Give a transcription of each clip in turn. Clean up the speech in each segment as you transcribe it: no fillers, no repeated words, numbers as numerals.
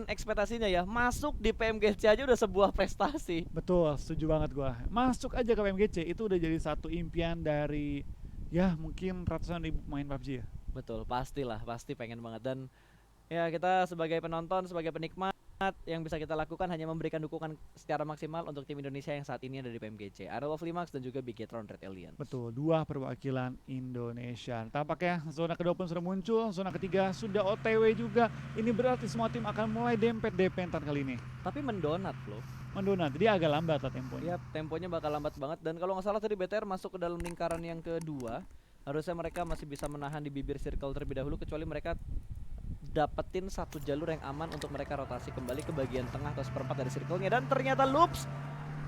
ekspektasinya ya. Masuk di PMGC aja udah sebuah prestasi. Betul, setuju banget gua. Masuk aja ke PMGC itu udah jadi satu impian dari ya mungkin ratusan ribu pemain PUBG ya. Betul, pastilah, pasti pengen banget. Dan ya kita sebagai penonton, sebagai penikmat, yang bisa kita lakukan hanya memberikan dukungan secara maksimal untuk tim Indonesia yang saat ini ada di PMGC, Arrow of Limax dan juga Bigetron Red Alien. Betul, dua perwakilan Indonesia. Tampaknya zona kedua pun sudah muncul, zona ketiga sudah OTW juga. Ini berarti semua tim akan mulai dempet-dempetan kali ini. Tapi mendonat loh. Mendonat, dia agak lambat lah temponya. Iya, temponya bakal lambat banget. Dan kalau nggak salah tadi BTR masuk ke dalam lingkaran yang kedua. Harusnya mereka masih bisa menahan di bibir circle terlebih dahulu, kecuali mereka dapetin satu jalur yang aman untuk mereka rotasi kembali ke bagian tengah atau seperempat dari circle-nya. Dan ternyata Loops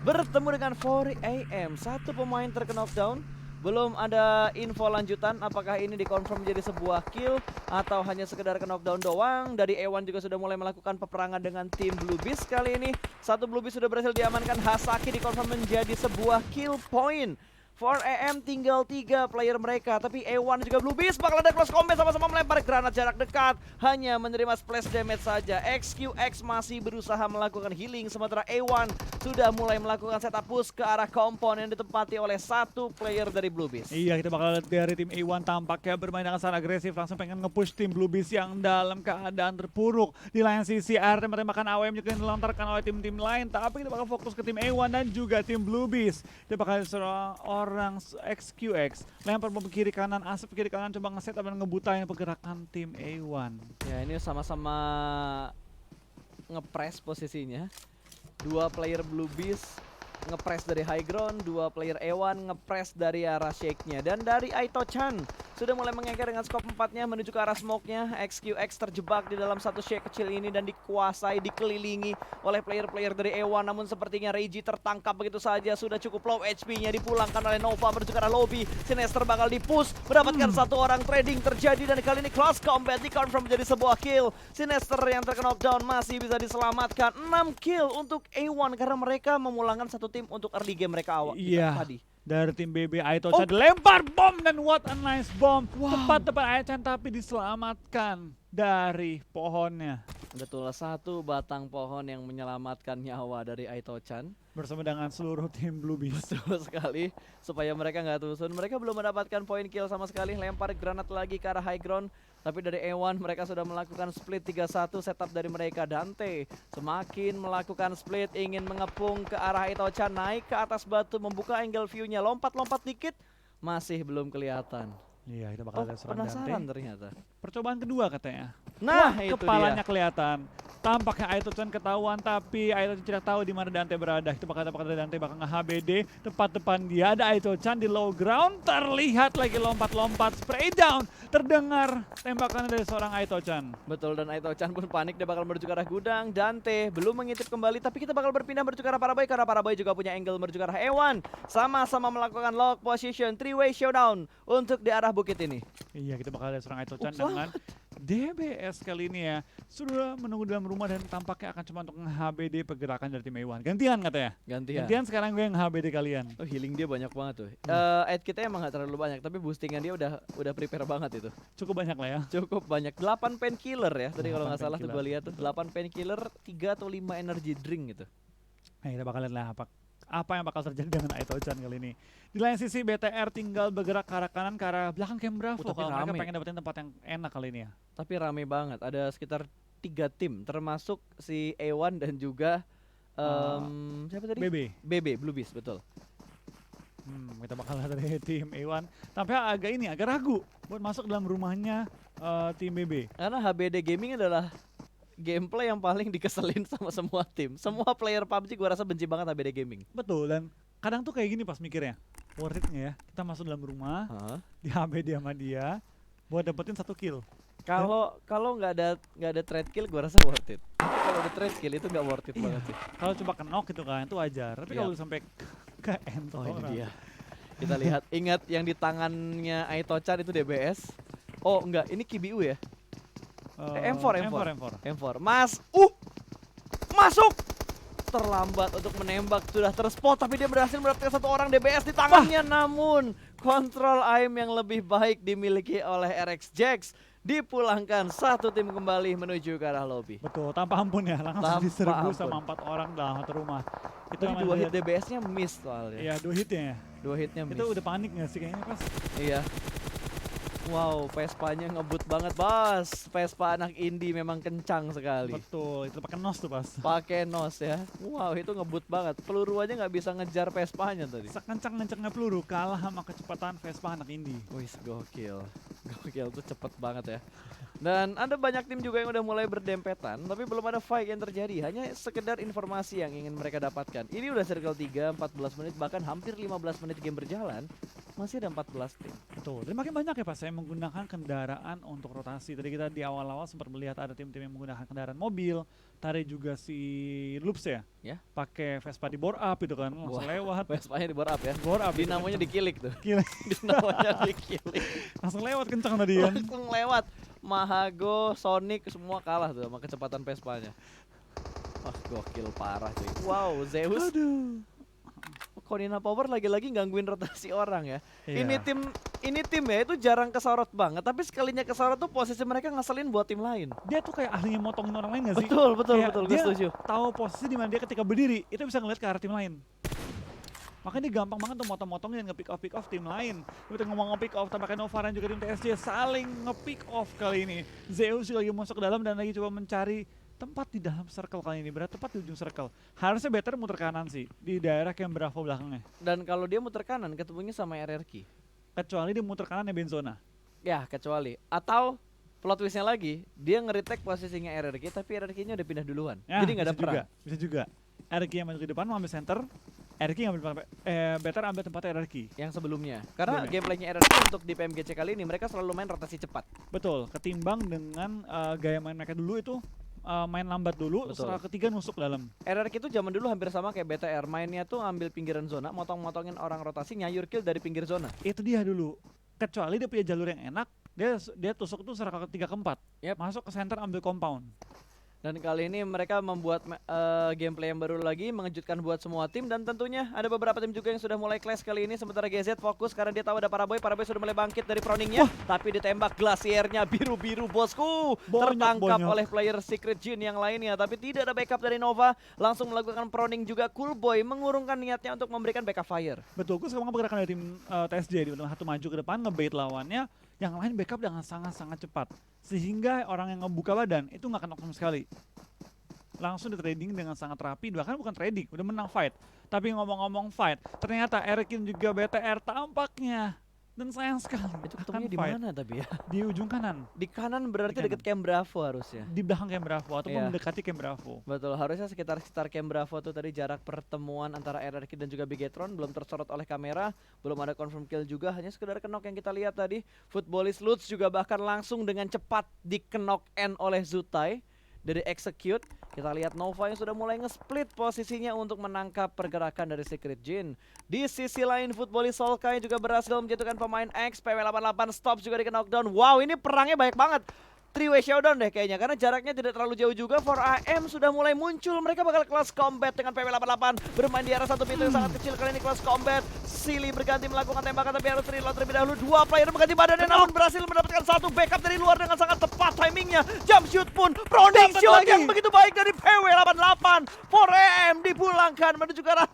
bertemu dengan 4AM. Satu pemain terkena knockdown. Belum ada info lanjutan apakah ini dikonfirm menjadi sebuah kill atau hanya sekedar knockdown doang. Dari A1 juga sudah mulai melakukan peperangan dengan tim Blue Beast kali ini. Satu Blue Beast sudah berhasil diamankan. Hasaki dikonfirm menjadi sebuah kill point. 4AM tinggal 3 player mereka, tapi A1 juga Blue Beast bakal ada close combat, sama-sama melempar granat jarak dekat, hanya menerima splash damage saja. XQX masih berusaha melakukan healing, sementara A1 sudah mulai melakukan setup push ke arah kompon yang ditempati oleh satu player dari Blue Beast. Iya, kita bakal lihat dari tim A1 tampaknya bermain dengan sangat agresif, langsung pengen nge-push tim Blue Beast yang dalam keadaan terpuruk. Di lain sisi air tembakan AWM juga yang dilontarkan oleh tim-tim lain, tapi kita bakal fokus ke tim A1 dan juga tim Blue Beast. Dia bakal seorang orang XQX lempar bom kiri kanan, asap kiri kanan, coba ngeset dan ngebutain pergerakan tim A1. Ya, ini sama-sama ngepres posisinya. Dua player Blue Beast ngepres dari high ground, dua player A1 ngepres dari arah shake-nya. Dan dari Aito-chan sudah mulai mengengker dengan scope 4-nya menuju ke arah smoke-nya. XQX terjebak di dalam satu shake kecil ini dan dikuasai, dikelilingi oleh player-player dari A1. Namun sepertinya Reiji tertangkap begitu saja, sudah cukup low HP-nya, dipulangkan oleh Nova menuju ke arah lobby. Sinester bakal dipush, mendapatkan satu orang, trading terjadi dan kali ini close combat dikonfirm menjadi sebuah kill. Sinester yang terkena knockdown masih bisa diselamatkan. 6 kill untuk A1 karena mereka memulangkan satu tim untuk early game mereka awal tadi. Dari tim BB Aito-chan dilempar bom dan what a nice bomb. Tepat-tepat Aito-chan tapi diselamatkan dari pohonnya. Betul, satu batang pohon yang menyelamatkan nyawa dari Aito-chan bersama dengan seluruh tim Blue Beast. Betul sekali, supaya mereka nggak tusun. Mereka belum mendapatkan poin kill sama sekali. Lempar granat lagi ke arah high ground, tapi dari A1 mereka sudah melakukan split 3-1 setup dari mereka. Dante semakin melakukan split, ingin mengepung ke arah Aito-chan, naik ke atas batu, membuka angle view-nya, lompat-lompat dikit, masih belum kelihatan. Iya, kita bakal lihat seorang penasaran Dante. Ternyata Percobaan kedua katanya. Nah, wah, itu kepalanya dia. kelihatan. Tampaknya Aito-chan ketahuan, tapi Aito-chan tidak tahu di mana Dante berada. Itu bakal Dante bakal nge-HBD. Tepat depan dia ada Aito-chan di low ground. Terlihat lagi lompat-lompat, spray down. Terdengar tembakannya dari seorang Aito-chan. Betul, dan Aito-chan pun panik, dia bakal menuju ke arah gudang. Dante belum mengintip kembali, tapi kita bakal berpindah menuju ke arah Paraboy, karena Paraboy juga punya angle menuju ke arah A1. Sama-sama melakukan lock position, 3-way showdown untuk di arah bukit ini. Iya, kita bakal lihat seorang Aito-chan dengan DBS kali ini ya. Sudah menunggu dalam rumah dan tampaknya akan cuma untuk nge-HBD pergerakan dari tim A1. Gantian katanya. Gantian Sekarang gue yang HBD kalian. Oh, healing dia banyak banget tuh. Aid kita emang gak terlalu banyak, tapi boostingan dia udah prepare banget itu. Cukup banyak lah ya. Cukup banyak. 8 painkiller ya. Tadi kalau nggak salah tuh gue lihat tuh 8 painkiller, 3 atau 5 energy drink gitu. Nah, kita bakal lihat lah apa yang bakal terjadi dengan Aito-chan kali ini. Di lain sisi BTR tinggal bergerak ke arah kanan, ke arah belakang camp Bravo. Tapi Kalau mereka rame. pengen dapetin tempat yang enak kali ini ya. Tapi rame banget. Ada sekitar 3 tim, termasuk si A1 dan juga siapa tadi? BB Blue Beast, betul. Kita bakal lihat dari tim A1. Tapi agak ragu buat masuk dalam rumahnya tim BB. Karena HBD Gaming adalah gameplay yang paling dikeselin sama semua tim. Semua player PUBG gua rasa benci banget HBD Gaming. Betul, dan kadang tuh kayak gini pas mikirnya. Worth it nggak ya? Kita masuk dalam rumah, di HBD sama dia, buat dapetin 1 kill. Kalau nggak ada trade kill gua rasa worth it. Tapi kalau ada trade kill itu nggak worth it banget sih. Kalau coba knock gitu kan, itu wajar. Tapi kalau sampai ke end ini dia. Kita lihat, ingat yang di tangannya Aito-chan itu DBS. Oh enggak, ini KBU ya? M4. Masuk! Terlambat untuk menembak, sudah terspot, tapi dia berhasil mendapatkan 1 orang DBS di tangannya. Namun kontrol aim yang lebih baik dimiliki oleh RX Jax. dipulangkan satu tim kembali menuju ke arah lobby. Betul, tanpa ampun ya, langsung Tanpa diserbu ampun. sama 4 orang dalam satu rumah. Itu Tadi yang 2 hit lihat- DBS-nya miss soalnya. Iya, 2 hitnya ya. 2 hitnya miss. Itu udah panik nggak sih kayaknya pas? Iya. Wow, Vespa-nya ngebut banget, Bos. Vespa anak indie memang kencang sekali. Betul, itu pakai nos tuh pas. Pakai nos ya. Wow, itu ngebut banget. Peluru aja nggak bisa ngejar Vespa-nya tadi. Sekencang-kencangnya peluru kalah sama kecepatan Vespa anak indie. Wih, gokil. Gokil tuh cepet banget ya. Dan ada banyak tim juga yang udah mulai berdempetan, tapi belum ada fight yang terjadi. Hanya sekedar informasi yang ingin mereka dapatkan. Ini udah circle 3, 14 menit, bahkan hampir 15 menit game berjalan. Masih ada 14 tim. Betul, dan makin banyak ya Pak saya menggunakan kendaraan untuk rotasi. Tadi kita di awal-awal sempat melihat ada tim-tim yang menggunakan kendaraan mobil. Tadi juga si Loops ya, Ya. pakai Vespa di bore up itu kan, langsung Wah. lewat. Vespa-nya di bore up ya. Bore up itu Dinamonya kenceng. dikilik tuh. Gila, Dinamonya dikilik. langsung lewat kencang tadi kan. Langsung lewat. Mahago, Sonic semua kalah tuh sama kecepatan Vespa-nya. Wah, gokil parah cuy. Wow, Zeus Aduh. Konina Power lagi-lagi gangguin rotasi orang ya. Iya. Ini tim ya itu jarang kesorot banget, tapi sekalinya kesorot tuh posisi mereka ngeselin buat tim lain. Dia tuh kayak ahlinya motongin orang lain gak sih? Betul, betul, Kayak betul, gue dia setuju. tahu posisi di mana dia ketika berdiri, itu bisa ngeliat ke arah tim lain. Makanya dia gampang banget tuh motong-motongin dan nge-pick off tim lain. Kita ngomong nge-pick off, tampaknya Nova dan juga tim TSJ saling nge-pick off kali ini. Zeus lagi masuk ke dalam dan lagi coba mencari tempat di dalam circle kali ini, berarti tepat di ujung circle. Harusnya better muter kanan sih, di daerah Camp Bravo belakangnya. Dan kalau dia muter kanan ketemunya sama RRQ. Kecuali dia muter kanan ya Benzona. Ya, kecuali. Atau plot twistnya lagi, dia nge-retake posisinya RRQ tapi RRQ-nya udah pindah duluan. Ya, Jadi nggak ada bisa juga, perang. bisa juga. RQ yang masuk di depan mau ambil center, RQ yang ambil better ambil tempatnya RQ. Yang sebelumnya. Karena Sebelumnya. gameplaynya RRQ untuk di PMGC kali ini mereka selalu main rotasi cepat. Betul, ketimbang dengan gaya main mereka dulu itu main lambat dulu, Betul. setelah ketiga nusuk ke dalam. RRQ itu zaman dulu hampir sama kayak BTR. Mainnya tuh ambil pinggiran zona, motong-motongin orang rotasi, nyayur kill dari pinggir zona. Itu dia dulu. Kecuali dia punya jalur yang enak, dia tusuk tuh serakah ketiga keempat. Yep. Masuk ke center ambil compound. Dan kali ini mereka membuat gameplay yang baru lagi, mengejutkan buat semua tim. Dan tentunya ada beberapa tim juga yang sudah mulai clash kali ini. Sementara GZ fokus karena dia tahu ada Paraboy. Paraboy sudah mulai bangkit dari proningnya. Tapi ditembak Glaciernya biru-biru bosku. Tertangkap bonyok. oleh player Secret Jin yang lainnya. Tapi tidak ada backup dari Nova. Langsung melakukan proning juga. Coolboy mengurungkan niatnya untuk memberikan backup fire. Betul, gue sekarang pergerakan dari tim TSJ di mana satu maju ke depan ngebait lawannya, yang lain backup dengan sangat-sangat cepat. Sehingga orang yang ngebuka badan itu nggak kena sama sekali. Langsung di trading dengan sangat rapi, bahkan bukan trading, udah menang fight. Tapi ngomong-ngomong fight, ternyata Erikin juga BTR tampaknya. Dan sayang sekali, Itu akan ketemunya di fight mana tapi ya? di ujung kanan. Di kanan berarti Di kanan. deket Camp Bravo harusnya. Di belakang Camp Bravo ataupun Iya. mendekati Camp Bravo. Betul, harusnya sekitar Camp Bravo tuh tadi jarak pertemuan antara RRQ dan juga Bigetron belum tersorot oleh kamera, belum ada confirm kill juga, hanya sekedar kenok yang kita lihat tadi. Footballist Lutz juga bahkan langsung dengan cepat dikenok end oleh Zutai dari execute. Kita lihat Nova yang sudah mulai nge-split posisinya untuk menangkap pergerakan dari Secret Jin. Di sisi lain Footballist Solkai juga berhasil menjatuhkan pemain X. PW88 Stops juga di knockdown. Wow, ini perangnya banyak banget. 3-way showdown deh kayaknya, karena jaraknya tidak terlalu jauh juga. 4AM sudah mulai muncul, mereka bakal kelas combat dengan PW88 bermain di arah satu pintu yang sangat kecil. Kali ini kelas combat, Silly berganti melakukan tembakan tapi harus reload terlebih dahulu. Dua player mengganti badannya namun berhasil mendapatkan satu backup dari luar dengan sangat tepat timingnya. Jump shoot pun, proning Dapat shoot lagi. yang begitu baik dari PW88. 4AM dipulangkan menuju ke arah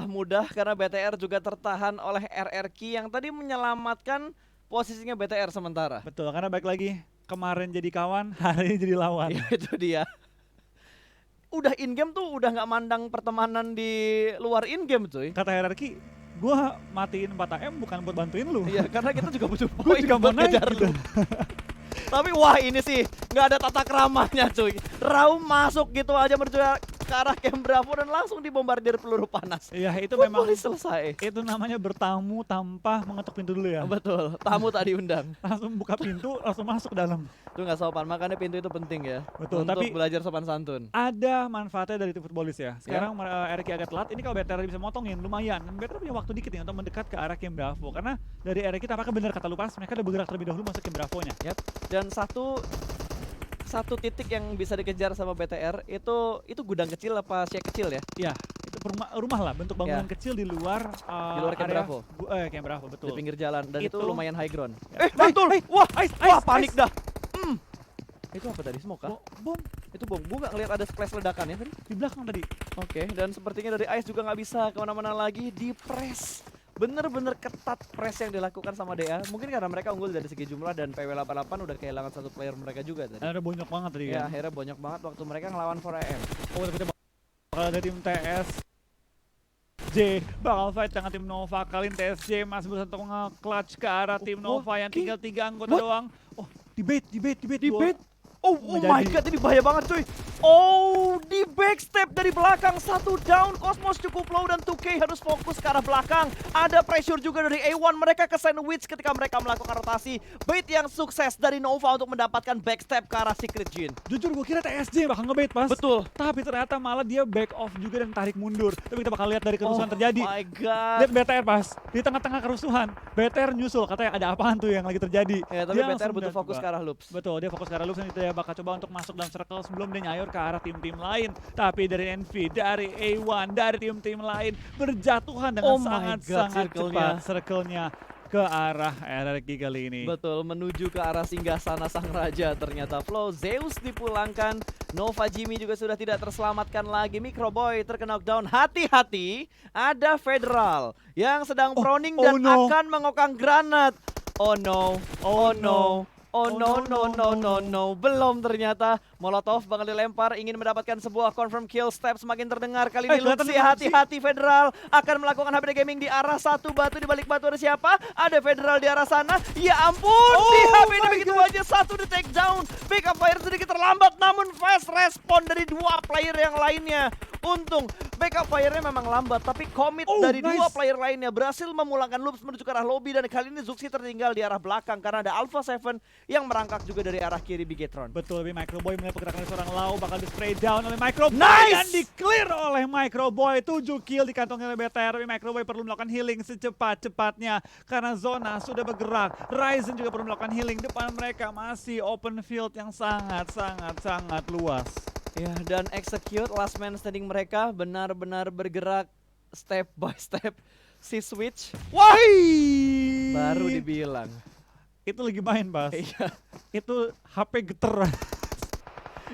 mudah karena BTR juga tertahan oleh RRQ yang tadi menyelamatkan posisinya BTR sementara. Betul, karena baik lagi kemarin jadi kawan, hari ini jadi lawan. Ya, itu dia. Udah in game tuh udah nggak mandang pertemanan di luar in game cuy. Kata hierarki, gua matiin 4AM bukan buat bantuin lu. Iya, karena kita juga butuh Gua poin juga mau buat naik ngejar gitu. lu. Tapi wah ini sih nggak ada tata keramanya cuy. Raum masuk gitu aja menuju ke arah camp Bravo dan langsung dibombardir peluru panas. Iya, itu memang Football selesai. itu namanya bertamu tanpa mengetuk pintu dulu ya. Betul, tamu tak diundang. Langsung buka pintu, langsung masuk ke dalam. Itu nggak sopan, makanya pintu itu penting ya. Betul, untuk tapi belajar sopan santun. ada manfaatnya dari tim futbolis ya. Sekarang RRQ agak telat, ini kalau BTR bisa motongin lumayan. BTR punya waktu dikit nih untuk mendekat ke arah camp Bravo. Karena dari RRQ apakah benar kata Lupas, mereka udah bergerak terlebih dahulu masuk camp Bravo-nya. Yap. Dan satu titik yang bisa dikejar sama BTR itu gudang kecil apa shack kecil ya? Iya, itu rumah lah, bentuk bangunan kecil di luar Di luar camp area Bravo. Camp Bravo, betul. Di pinggir jalan dan itu Itu- lumayan high ground. Ya. Betul. Wah, Ice, panik ice. dah. Itu apa tadi? Smoke kah? Bom Itu bom. Gua nggak ngeliat ada splash ledakan ya tadi. di belakang tadi. Oke, dan sepertinya dari Ice juga nggak bisa kemana-mana lagi, di press. Bener-bener ketat press yang dilakukan sama DA. Mungkin karena mereka unggul dari segi jumlah dan PW88 udah kehilangan satu player mereka juga tadi. Ada bonyok banget tadi Ya, kan. akhirnya banyak banget waktu mereka ngelawan 4AM. Oh, tapi kita bakal ada tim TSJ bakal fight dengan tim Nova. Kali ini TSJ masih berusaha untuk nge-clutch ke arah tim Nova yang tinggal 3 anggota doang. Oh, debate. Oh, Nggak my jadi. god, ini bahaya banget cuy. Oh, di backstep dari belakang, satu down. Cosmos cukup low dan 2K harus fokus ke arah belakang. Ada pressure juga dari A1, mereka ke sandwich ketika mereka melakukan rotasi. Bait yang sukses dari Nova untuk mendapatkan backstep ke arah Secret Jin. Jujur gue kira TSJ bakal ngebait pas. Betul. Tapi ternyata malah dia back off juga dan tarik mundur. Tapi kita bakal lihat dari kerusuhan Oh terjadi. my god. Lihat BTR pas di tengah-tengah kerusuhan. BTR nyusul katanya ada apaan tuh yang lagi terjadi. Ya, tapi Dia BTR langsung butuh dan fokus coba. ke arah loops. Betul, dia fokus ke arah loops dan dia bakal coba untuk masuk dalam circle sebelum dia nyayur ke arah tim-tim lain. Tapi dari NV, dari A1, dari tim-tim lain berjatuhan dengan Oh my God, sangat-sangat circle-nya. cepat circle-nya ke arah RRQ kali ini. Betul, menuju ke arah singgasana sang raja. Ternyata Flow Zeus dipulangkan. Nova Jimmy juga sudah tidak terselamatkan lagi. Microboy terkena knockdown. Hati-hati, ada Federal yang sedang proning dan no. akan mengokang granat. Oh no, oh no. Oh no, no. Belum ternyata. Molotov bakal dilempar, ingin mendapatkan sebuah confirm kill. Step semakin terdengar. Kali ini kelihatan Luxi, nih, Luxi. hati-hati Federal akan melakukan HBD Gaming di arah satu batu. Di balik batu ada siapa? Ada Federal di arah sana. Ya ampun, di HBD begitu aja. Satu di take down. Backup fire sedikit terlambat, namun fast respon dari dua player yang lainnya. Untung backup fire-nya memang lambat, tapi commit dari dua player lainnya berhasil memulangkan Loops menuju ke arah lobby. Dan kali ini Zuxi tertinggal di arah belakang karena ada Alpha 7 yang merangkak juga dari arah kiri Bigetron. Betul, tapi Microboy melihat pergerakan dari seorang Lau bakal di spray down oleh Microboy Nice! dan di clear oleh Microboy. 7 kill dikantongi oleh BTR, tapi Microboy perlu melakukan healing secepat-cepatnya karena zona sudah bergerak. Ryzen juga perlu melakukan healing, depan mereka masih open field yang sangat luas. Ya, dan execute last man standing mereka benar-benar bergerak step by step. Si switch Wah, baru dibilang. itu lagi main, Bas. Iya. Itu HP geter.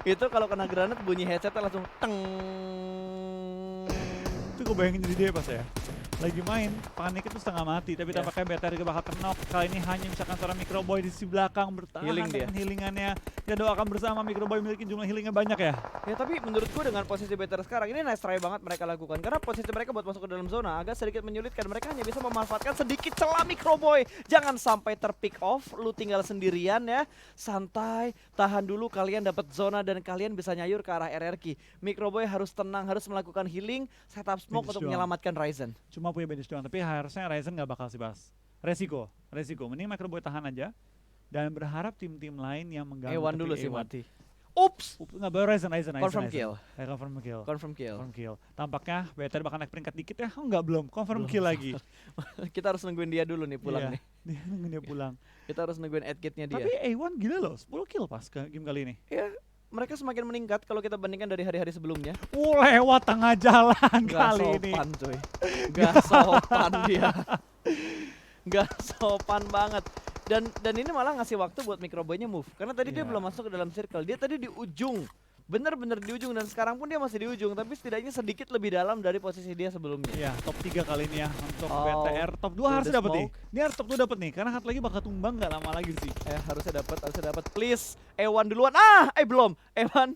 Itu kalau kena granat bunyi headsetnya langsung teng. Itu gue bayangin jadi dia pas ya. Lagi main, panik itu setengah mati, tapi Ya. tampaknya BTR juga bakal kenok. Kali ini hanya misalkan seorang Microboy di sisi belakang bertahan Healing dia. dengan healingannya. Dan doakan bersama Microboy memiliki jumlah healingnya banyak ya. Ya tapi menurutku dengan posisi BTR sekarang ini nice try banget mereka lakukan. Karena posisi mereka buat masuk ke dalam zona agak sedikit menyulitkan. Mereka hanya bisa memanfaatkan sedikit celah Microboy. Jangan sampai terpick off, lu tinggal sendirian ya. Santai, tahan dulu, kalian dapat zona dan kalian bisa nyayur ke arah RRQ. Microboy harus tenang, harus melakukan healing, setup smoke Bandage untuk doang. menyelamatkan Ryzen. Cuma punya bandage doang, tapi harusnya Ryzen nggak bakal sih, Bas. Resiko. Mending Microboy tahan aja. Dan berharap tim-tim lain yang mengganggu. Ewan tapi dulu sih A1. mati. Ups, Nggak baru Ryzen. confirm kill. Confirm kill. Confirm kill. Confirm kill. Tampaknya BTR bakal naik peringkat dikit ya. Oh, nggak belum. Confirm kill lagi. Kita harus nungguin dia dulu nih pulang Iya, nih. Dia nungguin dia pulang. Kita harus nungguin adkitnya dia. Tapi A1 gila loh, 10 kill pas ke game kali ini. Ya, mereka semakin meningkat kalau kita bandingkan dari hari-hari sebelumnya. Lewat tengah jalan Gak kali ini. sopan cuy. Gak sopan dia. Gak sopan banget. Dan ini malah ngasih waktu buat Microboy-nya move. Karena tadi dia Iya. belum masuk ke dalam circle. Dia tadi di ujung. Bener-bener di ujung dan sekarang pun dia masih di ujung. Tapi setidaknya sedikit lebih dalam dari posisi dia sebelumnya. Iya, top 3 kali ini ya untuk Oh, BTR. Top 2 through harus the dapat nih. smoke. Ini harus top 2 dapat nih, karena satu lagi bakal tumbang nggak lama lagi sih. Harusnya dapat. Please, Ewan duluan. Belum. Ewan,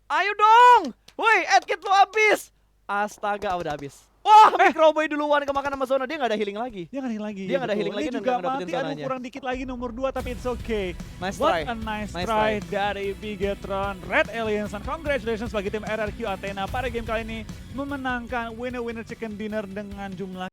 ayo dong. Woi, adkit lu habis. Astaga, udah habis. Wah, Microboy duluan kemakan sama zona, dia nggak ada healing lagi. Dia nggak ada healing lagi. Dia nggak ada healing lagi Ini dan juga nggak dapetin mati, aduh zonanya. kurang dikit lagi nomor 2 tapi it's okay. Nice What try. a nice Nice try try. dari Bigetron Red Aliens, and congratulations bagi tim RRQ Athena pada game kali ini memenangkan winner-winner chicken dinner dengan jumlah